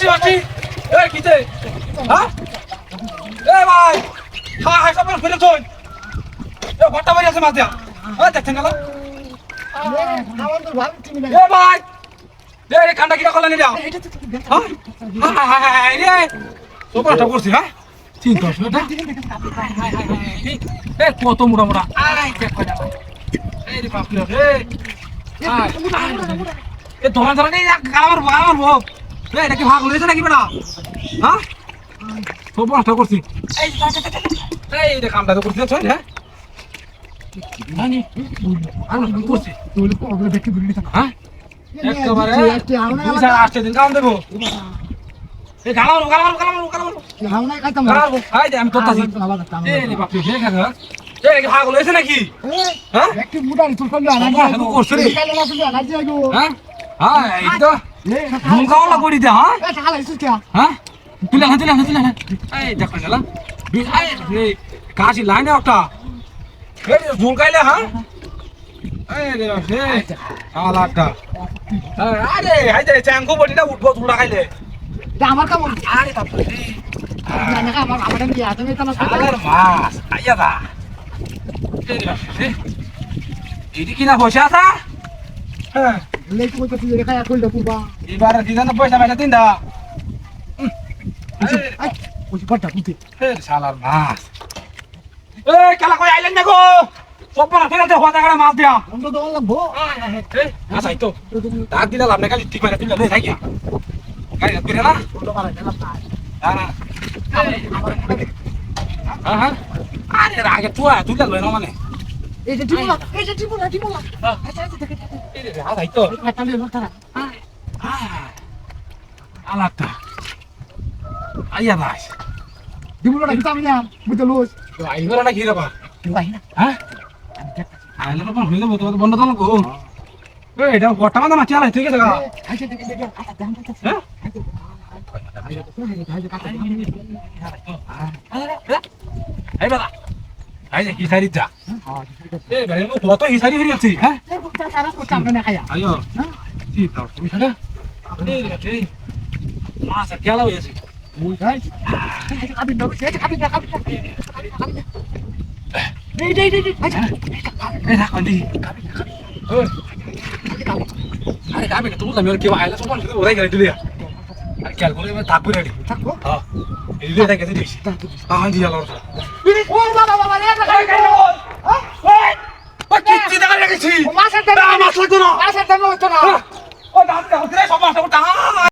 আসছি এই কিতে হ্যাঁ এ ভাই হ্যাঁ হ্যাঁ সব ফেলে চল এ ঘরটা বাড়ি আছে মাছ দিয়া দেখছেন গেল এ ভাই রে কান্ডা কিটা করলেন এটা হ্যাঁ হ্যাঁ হ্যাঁ হ্যাঁ রে সবটা করছি হ্যাঁ চিন্তা না এ কত মোটা মোটা আই দেখ কয়টা এই রে বাপ রে এ ধরা ধরা নেই গালামার ভোগ এটা কি ভাগ হয়েছে নাকি বেটা হ্যাঁ সব নষ্ট করছি এই রে কামটা তো করছি হ্যাঁ করছি হ্যাঁ একেবারে আসছে দিন কাম দেবো এই গালামার আমি তোরতাছি এই রে বাপ রে এই ভাগ হয়েছে নাকি হ্যাঁ একটু মোটা তোর করছে হ্যাঁ হ্যাঁ এই তো মুখাওয়ালা করি দে হ্যাঁ হ্যাঁ তুলে এই দেখো গেল এই কাশি লাইনে একটা এই ঝুল খাইলে হ্যাঁ এই রে আলাটা আরে হাই দে চ্যাঙ্কু বডিটা উঠবো তুলা খাইলে আমার কামড় আরে তারপরে আমার নিয়ে তুমি তো আরে মাছ আইয়া দা এটি কিনা পয়সা আছে হ্যাঁ লেট কই তুই রেখা কই দপুবা এবার দিদান পয়সা মেলা তিনটা আই ওই পড়টা তুই এ শালার মাছ এ কালা কই আইলেন না গো সবরা ফেরাতে হওয়া জায়গা মাছ দিয়া অন্ত দল লাগবো আচ্ছা তো ডাক দিলা লাভ না খালি ঠিক মারা তুই লই থাকি গাড়ি করে না না হ্যাঁ আরে আগে তুই লই না মানে এই যে টিপুলা আচ্ছা দেখে এই রে হাত আইতো কাটালে লতারা আলাদা আইয়া ভাই টিপুলা কি আমি না বুঝতে লুজ আইবরা না ঘিরে বা ভাই না হ্যাঁ আইলে তো হইলো তো বন্ধ তো লাগো এই এটা গোটা মাথা মাছি আলাই ঠিক আছে গা আচ্ছা দেখে আচ্ছা দাম তো হ্যাঁ এই বাবা এই যে হিসারি যা এই ভাই ও কত হিসারি হয়ে যাচ্ছে হ্যাঁ সারা করতে আমরা না খায়া আইও জি তো তুমি খানা এই রে মাছ কেলা হয়েছে মুই খাই খাবি না খাবি এই আচ্ছা এই রাখ দি আরে খাবি না তুমি আমি কেউ আইলা সব ওরাই গেলে দিলে আর খেয়াল করে থাকবো রেডি থাকবো হ্যাঁ এই দিয়ে দেখে দিস হ্যাঁ জি আলো ও বাবা রে ও কিচ্ছু দেখা রেখেছি মাছের দাম মাছ লাগতো না মাছের দাম হতো না ও দাম হচ্ছে সব মাছ করতে হ্যাঁ